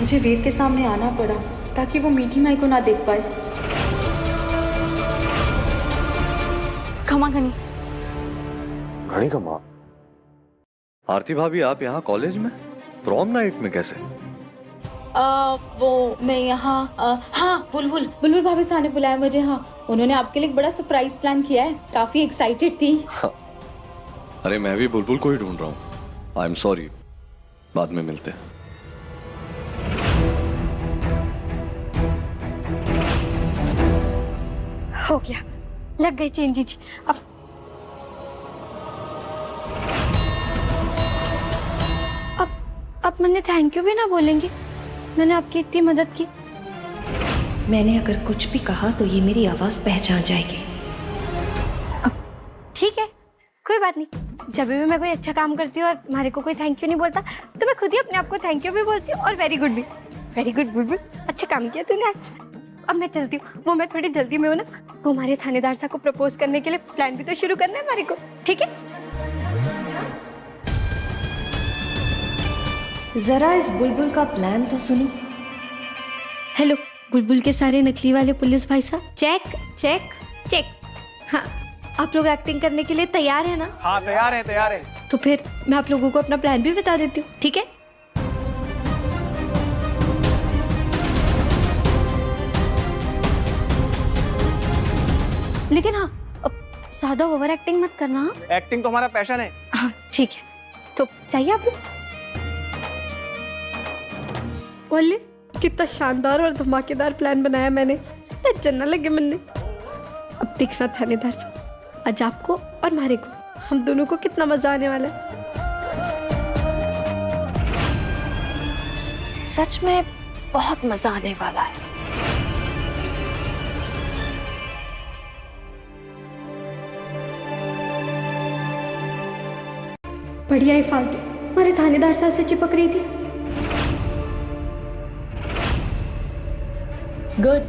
मुझे वीर के सामने आना पड़ा ताकि वो मीठी माई को ना देख पाए। खमा घनी। घनी का माँ। आरती भाभी, आप यहाँ कॉलेज में प्रॉम नाइट में कैसे? वो मैं यहाँ हाँ, बुलबुल बुलबुल भाभी साहब ने बुलाया मुझे। हाँ, उन्होंने आपके लिए एक बड़ा सरप्राइज प्लान किया है। काफी एक्साइटेड थी। अरे मैं भी बुलबुल को ही ढूंढ रहा हूँ। आई एम सॉरी, बाद में मिलते हैं। हो गया, लग गई चेन जी। अब मैंने थैंक यू भी ना बोलेंगे? मैंने आपकी इतनी मदद की। मैंने अगर कुछ भी कहा तो ये मेरी आवाज पहचान जाएगी। ठीक है, कोई बात नहीं। जब भी मैं कोई अच्छा काम करती हूँ और हमारे को कोई थैंक यू नहीं बोलता तो मैं खुद ही अपने आप को थैंक यू भी बोलती हूँ और वेरी गुड भी। वेरी गुड बुलबुल, अच्छा काम किया तूने आज। अब मैं चलती हूँ, वो मैं थोड़ी जल्दी में हूँ ना। वो हमारे थानेदार साहब को प्रपोज करने के लिए प्लान भी तो शुरू करना है हमारे को, ठीक है? जरा इस बुलबुल का प्लान तो सुनो। हेलो बुलबुल के सारे नकली वाले पुलिस भाई साहब, चेक चेक चेक। हाँ, आप लोग एक्टिंग करने के लिए तैयार है ना? हाँ तैयार है, तैयार है। तो फिर मैं आप लोगों को अपना प्लान भी बता देती हूँ, ठीक है? लेकिन हाँ, अब ज्यादा ओवर एक्टिंग मत करना। हाँ, एक्टिंग तो हमारा पैशन है। हाँ ठीक है, तो चाहिए आपको? बोलिए, कितना शानदार और धमाकेदार प्लान बनाया मैंने। चलना लगे मैंने। अब देखना थानेदार साहब, आज आपको और मारे को, हम दोनों को कितना मजा आने वाला है। सच में बहुत मजा आने वाला है। बढ़िया ही फालतू हमारे थानेदार साहब से चिपक रही थी। गुड,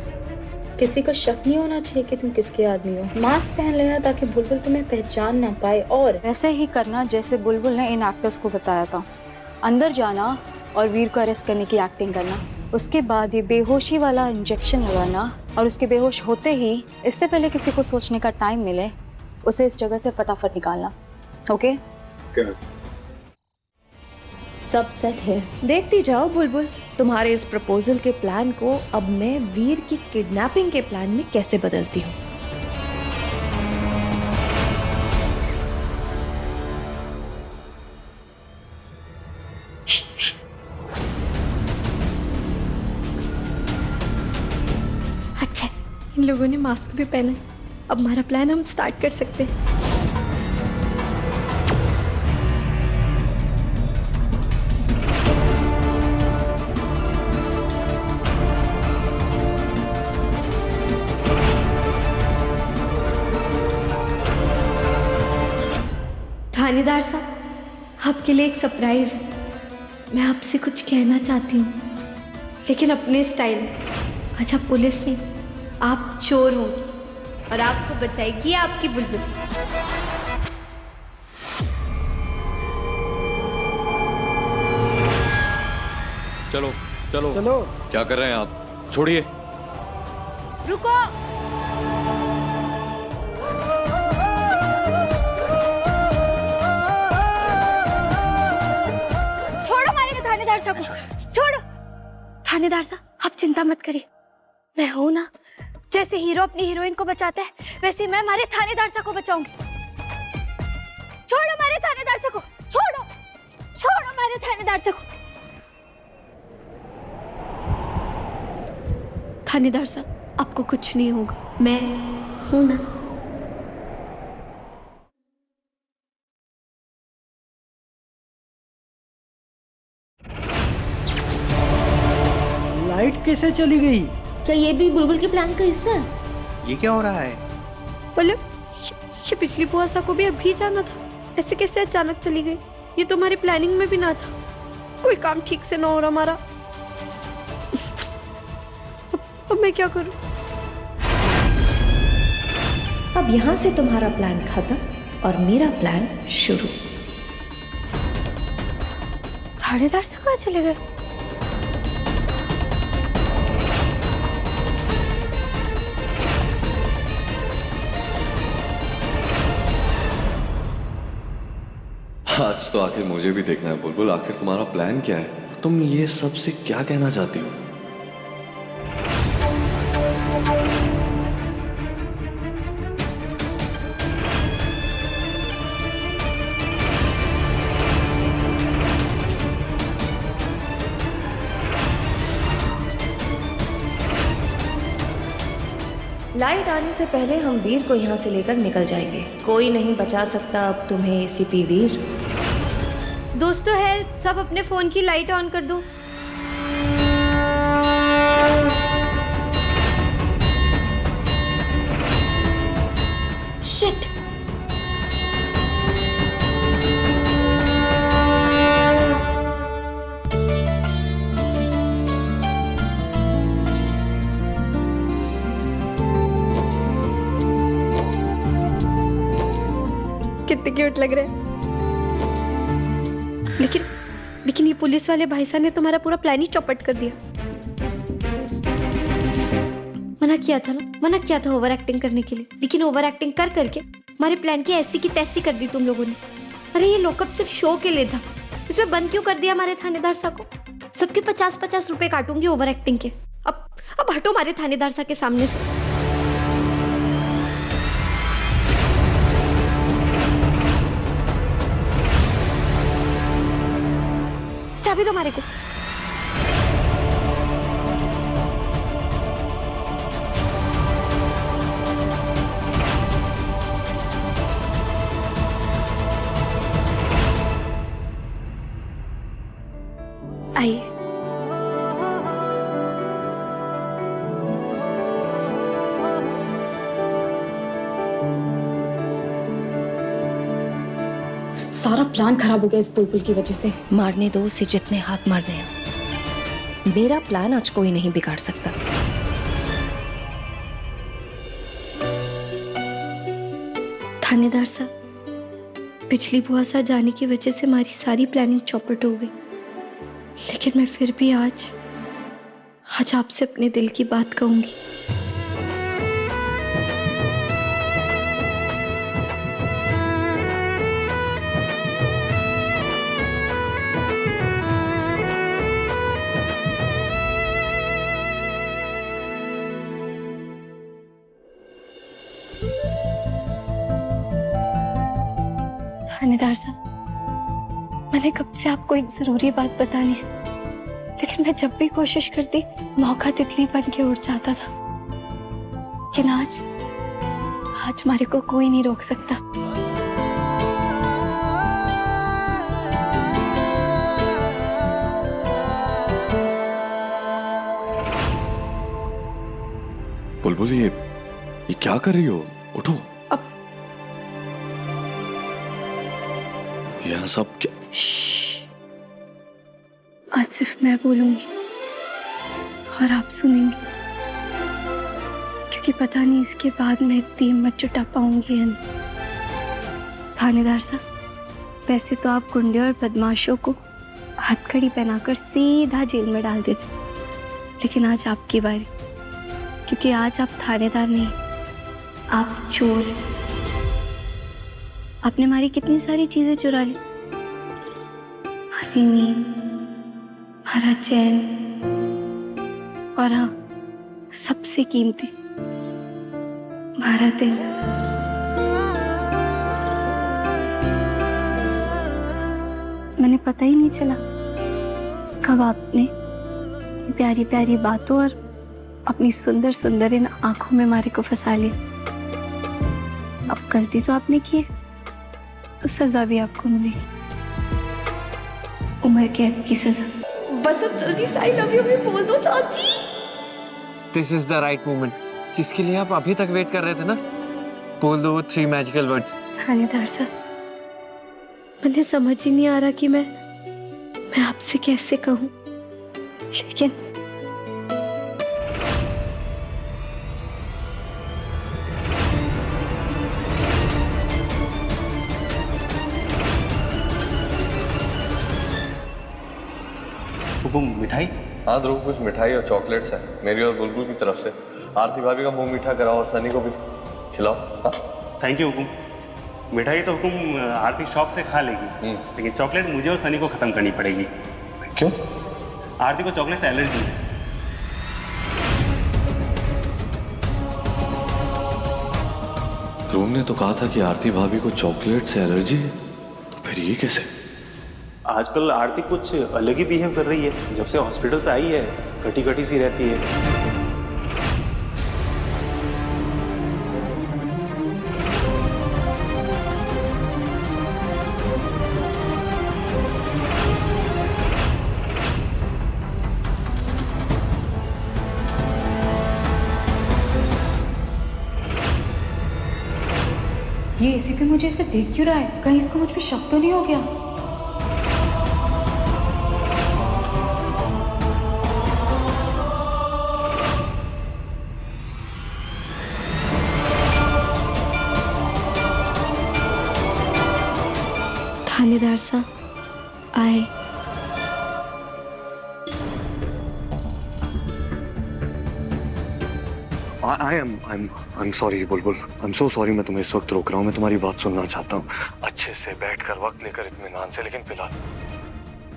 किसी को शक नहीं होना चाहिए कि तुम किसके आदमी हो। मास्क पहन लेना ताकि बुलबुल तुम्हें पहचान ना पाए, और वैसे ही करना जैसे बुलबुल ने इन एक्टर्स को बताया था। अंदर जाना और वीर को अरेस्ट करने की एक्टिंग करना, उसके बाद ये बेहोशी वाला इंजेक्शन लगाना, और उसके बेहोश होते ही इससे पहले किसी को सोचने का टाइम मिले उसे इस जगह से फटाफट निकालना। ओके? सब सेट है। देखती जाओ बुलबुल, तुम्हारे इस प्रपोजल के प्लान को अब मैं वीर की किडनैपिंग के प्लान में कैसे बदलती हूँ। अच्छा, इन लोगों ने मास्क भी पहना है। अब हमारा प्लान हम स्टार्ट कर सकते हैं। थानेदार साहब, आपके लिए एक सरप्राइज है। मैं आपसे कुछ कहना चाहती हूँ, लेकिन अपने स्टाइल में। अच्छा, पुलिस नहीं, आप चोर हो और आपको बचाएगी आपकी बुलबुल। चलो चलो चलो। क्या कर रहे हैं आप? छोड़िए। रुको, थानेदार साहब को छोड़ो। थानेदार साहब, आप चिंता मत करिए, मैं हूं ना। जैसे हीरो अपनी हीरोइन को बचाता है, वैसे मैं हमारे थानेदार साहब को बचाऊंगी। छोड़ो हमारे थानेदार साहब को, छोड़ो छोड़ो हमारे थानेदार साहब को। थानेदार साहब, आपको कुछ नहीं होगा, मैं हूं ना। लाइट कैसे चली गई? क्या ये भी बुलबुल के प्लान का हिस्सा है? ये क्या हो रहा है? बोलो, ये पिछली बुआ साहब को भी अभी जाना था, ऐसे कैसे अचानक चली गई? ये तो हमारी प्लानिंग में भी ना था। कोई काम ठीक से ना हो रहा हमारा। अब मैं क्या करूं? अब यहाँ से तुम्हारा प्लान खत्म और मेरा प्लान शुरू। थानेदार साहब कहाँ चले गए? आज तो आखिर मुझे भी देखना है बुलबुल, आखिर तुम्हारा प्लान क्या है? तुम ये सबसे क्या कहना चाहती हो? लाइट आने से पहले हम वीर को यहाँ से लेकर निकल जाएंगे। कोई नहीं बचा सकता अब तुम्हें एसीपी वीर। दोस्तों है, सब अपने फोन की लाइट ऑन कर दो। शिट। कितने क्यूट लग रहे हैं। लेकिन ये पुलिस वाले भाई साहब ने तुम्हारा पूरा प्लान ही चौपट कर दिया। मना किया था ओवर एक्टिंग करने के लिए, लेकिन ओवर एक्टिंग कर करके हमारे प्लान की ऐसी की तैसी कर दी तुम लोगों ने। अरे ये लॉकअप सिर्फ शो के लिए था, इसमें बंद क्यों कर दिया हमारे थानेदार साहब को? सबके 50-50 रुपए काटूंगी ओवर एक्टिंग के। अब हटो हमारे थानेदार साहब के सामने से। चाबी दो हमारे को। आइए। सारा प्लान खराब हो गया इस बुलबुल की वजह से। मारने दो उसे जितने हाथ मारने हैं। मेरा प्लान आज कोई नहीं बिगाड़ सकता। थानेदार साहब, पिछली बुआ साहब जाने की वजह से हमारी सारी प्लानिंग चौपट हो गई, लेकिन मैं फिर भी आज आपसे अपने दिल की बात कहूंगी। थानेदार साहब, मैंने कब से आपको एक जरूरी बात बतानी है, लेकिन मैं जब भी कोशिश करती मौका तितली बन के उड़ जाता था। लेकिन आज हमारे को कोई नहीं रोक सकता। बुलबुल ये क्या कर रही हो? उठो। यह सब क्या? आज सिर्फ मैं बोलूंगी और आप सुनेंगे, क्योंकि पता नहीं इसके बाद मैं इतनी हिम्मत जुटा पाऊंगी या नहीं। थानेदार साहब, वैसे तो आप गुंडे और बदमाशों को हथकड़ी पहनाकर सीधा जेल में डाल देते, लेकिन आज आपकी बारी, क्योंकि आज आप थानेदार नहीं, आप चोर हैं। आपने हमारी कितनी सारी चीजें चुरा ली, हमारी नींद, हमारा चैन, और हाँ, सबसे कीमती हमारा दिल। मैंने पता ही नहीं चला कब आपने प्यारी प्यारी बातों और अपनी सुंदर सुंदर इन आंखों में हमारे को फंसा लिया। अब गलती तो आपने की है, तो सजा भी आपको मिलेगी, उम्र कैद की सजा। बस अब जल्दी से आई लव यू भी बोल दो चाची। This is the right moment, जिसके लिए आप अभी तक वेट कर रहे थे ना। बोल दो वो 3 मैजिकल वर्ड्स। थानेदार साहब, मुझे समझ ही नहीं आ रहा कि मैं आपसे कैसे कहूँ, लेकिन मिठाई। हाँ ध्रुव, कुछ मिठाई और चॉकलेट्स है मेरी और बुलबुल की तरफ से। आरती भाभी का मुंह मीठा कराओ और सनी को भी खिलाओ। हाँ? थैंक यू हुकुम। मिठाई तो हुकुम आरती शौक से खा लेगी, लेकिन चॉकलेट मुझे और सनी को खत्म करनी पड़ेगी। क्यों? आरती को चॉकलेट से एलर्जी है। ध्रुव ने तो कहा था कि आरती भाभी को चॉकलेट से एलर्जी है, तो फिर ये कैसे? आजकल आरती कुछ अलग ही बिहेव कर रही है। जब से हॉस्पिटल से आई है कटी कटी सी रहती है। ये एसीपी मुझे ऐसे देख क्यों रहा है? कहीं इसको मुझ पे शक तो नहीं हो गया? थानेदार साहब आए। I'm sorry Bulbul, I'm so sorry। मैं तुम्हें इस वक्त रोक रहा हूँ। मैं तुम्हारी बात सुनना चाहता हूँ अच्छे से बैठकर, वक्त लेकर, इत्मीनान से। लेकिन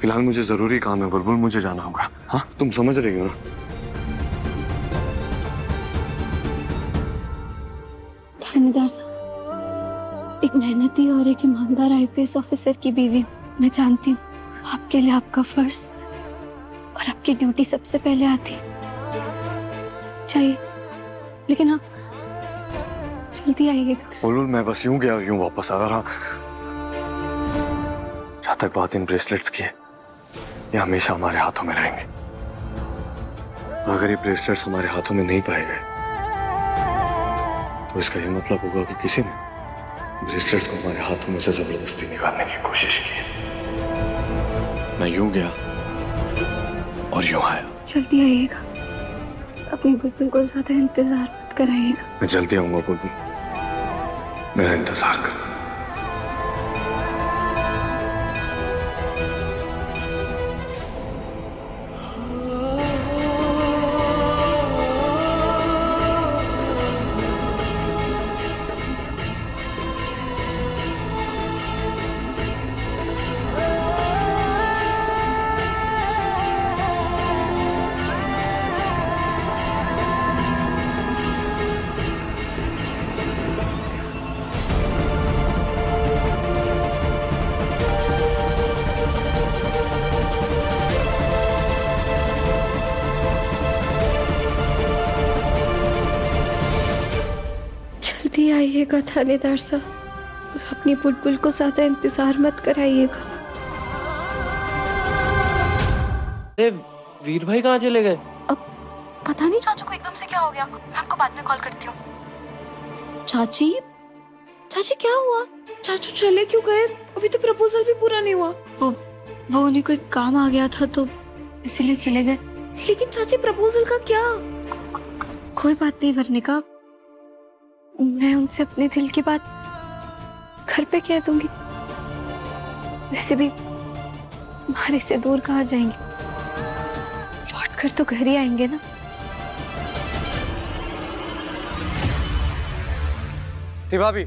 फिलहाल मुझे जरूरी काम है बुलबुल, मुझे जाना होगा। हाँ, तुम समझ रही हो ना? थानेदार साहब, एक मेहनती और एक ईमानदार आईपीएस ऑफिसर की बीवी हूँ। मैं जानती हूँ आपके लिए आपका फर्ज और आपकी ड्यूटी सबसे पहले आती है। चाहिए, लेकिन हाँ, जल्दी आइएगा। बुलबुल, मैं बस यूं गया यूं वापस आ रहा। जहां तक बात इन ब्रेसलेट्स की है, ये हमेशा हमारे हाथों में रहेंगे। अगर ये ब्रेसलेट्स हमारे हाथों में नहीं पाए गए, तो इसका ये मतलब होगा कि किसी ने ब्रेसलेट्स को हमारे हाथों में से जबरदस्ती निकालने की कोशिश की है। मैं यूं गया और यूं आया। जल्दी आइएगा, अपनी बुलबुल को ज्यादा इंतजार मत कराइएगा। मैं जल्दी आऊंगा बुलबुल, मेरा इंतजार कर। जल्दी आइएगा थानेदार साहब, अपनी बुलबुल को ज्यादा इंतजार मत कराइएगा। अरे वीर भाई कहाँ चले गए? अब पता नहीं चाचू को एकदम से क्या हो गया। मैं आपको बाद में कॉल करती हूँ। चाची, चाची क्या हुआ? चाचू चले क्यों गए? अभी तो प्रपोजल भी पूरा नहीं हुआ। वो उन्हें कोई काम आ गया था तो इसीलिए चले गए। लेकिन चाची प्रपोजल का क्या? कोई बात नहीं वर्णिका, मैं उनसे अपने दिल की बात घर पे कह दूंगी। वैसे भी हमारे से दूर कहाँ जाएंगे, लौट कर तो घर ही आएंगे ना। भाभी